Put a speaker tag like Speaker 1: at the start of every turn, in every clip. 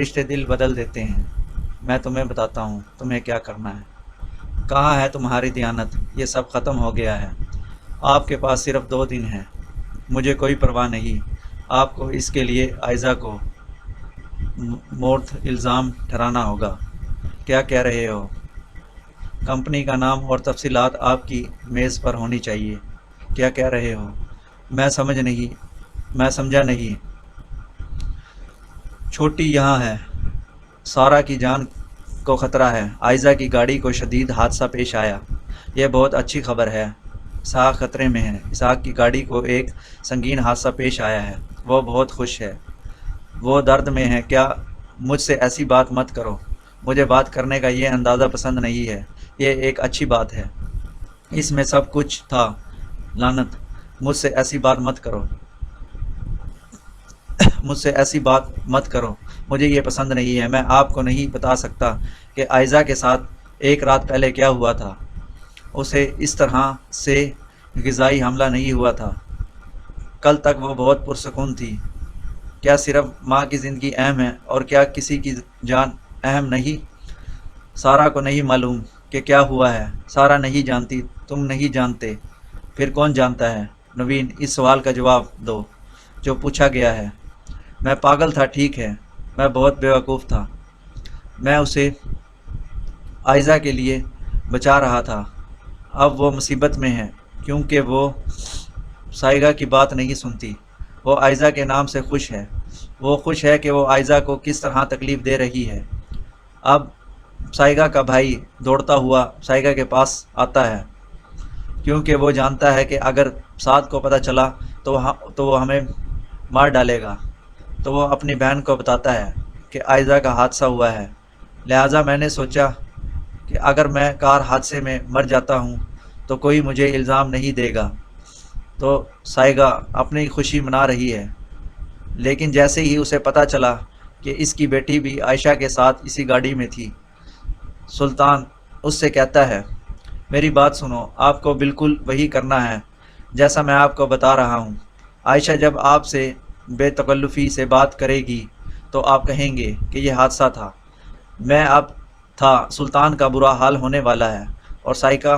Speaker 1: رشتے دل بدل دیتے ہیں۔ میں تمہیں بتاتا ہوں تمہیں کیا کرنا ہے۔ کہاں ہے تمہاری دیانت؟ یہ سب ختم ہو گیا ہے۔ آپ کے پاس صرف 2 دن ہیں۔ مجھے کوئی پرواہ نہیں۔ آپ کو اس کے لیے عائزہ کو مورد الزام ٹھہرانا ہوگا۔ کیا کہہ رہے ہو؟ کمپنی کا نام اور تفصیلات آپ کی میز پر ہونی چاہیے۔ کیا کہہ رہے ہو؟ میں سمجھا نہیں۔ چھوٹی یہاں ہے۔ سارا کی جان کو خطرہ ہے۔ عائزہ کی گاڑی کو شدید حادثہ پیش آیا۔ یہ بہت اچھی خبر ہے۔ اسحاق خطرے میں ہے۔ اسحاق کی گاڑی کو ایک سنگین حادثہ پیش آیا ہے۔ وہ بہت خوش ہے۔ وہ درد میں ہے۔ کیا مجھ سے ایسی بات مت کرو۔ مجھے بات کرنے کا یہ اندازہ پسند نہیں ہے۔ یہ ایک اچھی بات ہے۔ اس میں سب کچھ تھا۔ لعنت۔ مجھ سے ایسی بات مت کرو۔ مجھ سے ایسی بات مت کرو۔ مجھے یہ پسند نہیں ہے۔ میں آپ کو نہیں بتا سکتا کہ عائزہ کے ساتھ ایک رات پہلے کیا ہوا تھا۔ اسے اس طرح سے غذائی حملہ نہیں ہوا تھا۔ کل تک وہ بہت پرسکون تھی۔ کیا صرف ماں کی زندگی اہم ہے اور کیا کسی کی جان اہم نہیں؟ سارا کو نہیں معلوم کہ کیا ہوا ہے۔ سارا نہیں جانتی۔ تم نہیں جانتے۔ پھر کون جانتا ہے؟ نوین، اس سوال کا جواب دو جو پوچھا گیا ہے۔ میں پاگل تھا، ٹھیک ہے۔ میں بہت بیوقوف تھا۔ میں اسے عائزہ کے لیے بچا رہا تھا۔ اب وہ مصیبت میں ہے کیونکہ وہ سائیگہ کی بات نہیں سنتی۔ وہ عائزہ کے نام سے خوش ہے۔ وہ خوش ہے کہ وہ عائزہ کو کس طرح تکلیف دے رہی ہے۔ اب سائیگہ کا بھائی دوڑتا ہوا سائیگہ کے پاس آتا ہے کیونکہ وہ جانتا ہے کہ اگر سعد کو پتہ چلا تو وہ ہمیں مار ڈالے گا۔ تو وہ اپنی بہن کو بتاتا ہے کہ عائزہ کا حادثہ ہوا ہے۔ لہٰذا میں نے سوچا کہ اگر میں کار حادثے میں مر جاتا ہوں تو کوئی مجھے الزام نہیں دے گا۔ تو سائیگہ اپنی خوشی منا رہی ہے، لیکن جیسے ہی اسے پتہ چلا کہ اس کی بیٹی بھی عائشہ کے ساتھ اسی گاڑی میں تھی، سلطان اس سے کہتا ہے، میری بات سنو، آپ کو بالکل وہی کرنا ہے جیسا میں آپ کو بتا رہا ہوں۔ عائشہ جب آپ سے بے تکلفی سے بات کرے گی تو آپ کہیں گے کہ یہ حادثہ تھا، میں اب تھا، سلطان کا برا حال ہونے والا ہے اور سائیکہ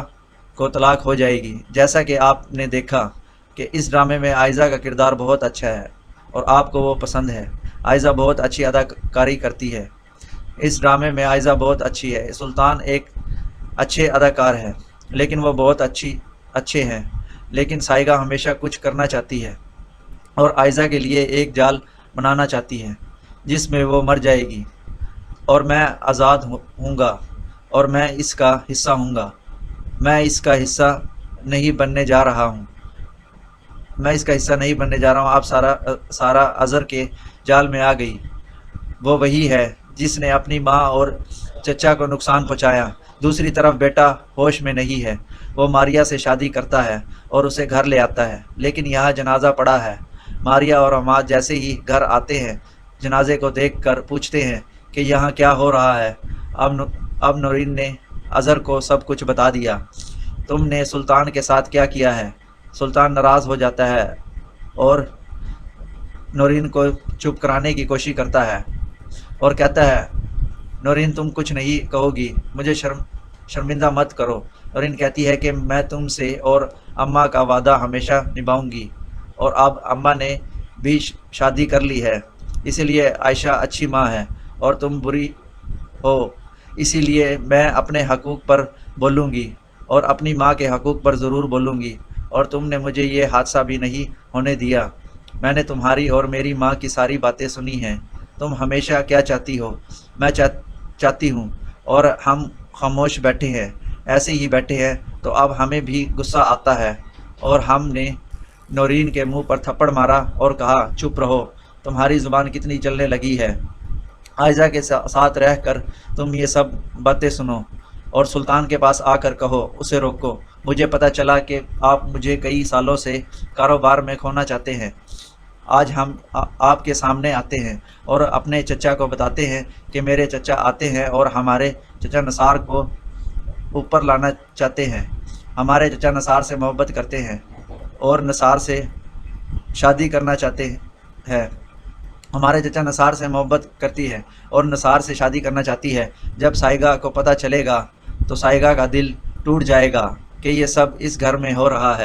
Speaker 1: کو طلاق ہو جائے گی۔ جیسا کہ آپ نے دیکھا کہ اس ڈرامے میں عائزہ کا کردار بہت اچھا ہے اور آپ کو وہ پسند ہے۔ عائزہ بہت اچھی اداکاری کرتی ہے۔ اس ڈرامے میں عائزہ بہت اچھی ہے۔ سلطان ایک اچھے اداکار ہے لیکن وہ بہت اچھے ہیں، لیکن سائیگہ ہمیشہ کچھ کرنا چاہتی ہے اور عائزہ کے لیے ایک جال بنانا چاہتی ہے جس میں وہ مر جائے گی اور میں آزاد ہوں گا اور میں اس کا حصہ ہوں گا۔ میں اس کا حصہ نہیں بننے جا رہا ہوں۔ اب سارا اظہر کے جال میں آ گئی۔ وہ وہی ہے جس نے اپنی ماں اور چچا کو نقصان پہنچایا۔ دوسری طرف بیٹا ہوش میں نہیں ہے۔ وہ ماریا سے شادی کرتا ہے اور اسے گھر لے آتا ہے، لیکن یہاں جنازہ پڑا ہے۔ ماریا اور عماد جیسے ہی گھر آتے ہیں، جنازے کو دیکھ کر پوچھتے ہیں کہ یہاں کیا ہو رہا ہے۔ اب نورین نے اظہر کو سب کچھ بتا دیا۔ تم نے سلطان کے ساتھ کیا کیا ہے؟ سلطان ناراض ہو جاتا ہے اور نورین کو چپ کرانے کی کوشش کرتا ہے اور کہتا ہے، نورین تم کچھ نہیں کہو گی، مجھے شرمندہ مت کرو۔ نورین کہتی ہے کہ میں تم سے اور اماں کا وعدہ ہمیشہ نبھاؤں گی، اور اب اماں نے بھی شادی کر لی ہے، اسی لیے عائشہ اچھی ماں ہے اور تم بری ہو۔ اسی لیے میں اپنے حقوق پر بولوں گی اور اپنی ماں کے حقوق پر ضرور بولوں گی، اور تم نے مجھے یہ حادثہ بھی نہیں ہونے دیا۔ میں نے تمہاری اور میری ماں کی ساری باتیں سنی ہیں۔ تم ہمیشہ کیا چاہتی ہو؟ میں چاہتی ہوں، اور ہم خاموش بیٹھے ہیں، ایسے ہی بیٹھے ہیں۔ تو اب ہمیں بھی غصہ آتا ہے اور ہم نے نورین کے منہ پر تھپڑ مارا اور کہا، چپ رہو، تمہاری زبان کتنی چلنے لگی ہے۔ عائزہ کے ساتھ رہ کر تم یہ سب باتیں سنو اور سلطان کے پاس آ کر کہو، اسے روکو۔ مجھے پتہ چلا کہ آپ مجھے کئی سالوں سے کاروبار میں کھونا چاہتے ہیں۔ آج ہم آپ کے سامنے آتے ہیں اور اپنے چچا کو بتاتے ہیں کہ میرے چچا آتے ہیں اور ہمارے چچا نثار کو اوپر لانا چاہتے ہیں۔ ہمارے چچا نثار سے محبت کرتے ہیں اور نثار سے شادی کرنا چاہتے ہیں۔ ہمارے چچا نثار سے محبت کرتی ہے اور نثار سے شادی کرنا چاہتی ہے۔ جب سائیگہ کو پتہ چلے گا تو سائیگہ کا دل ٹوٹ جائے گا کہ یہ سب اس گھر میں ہو رہا ہے۔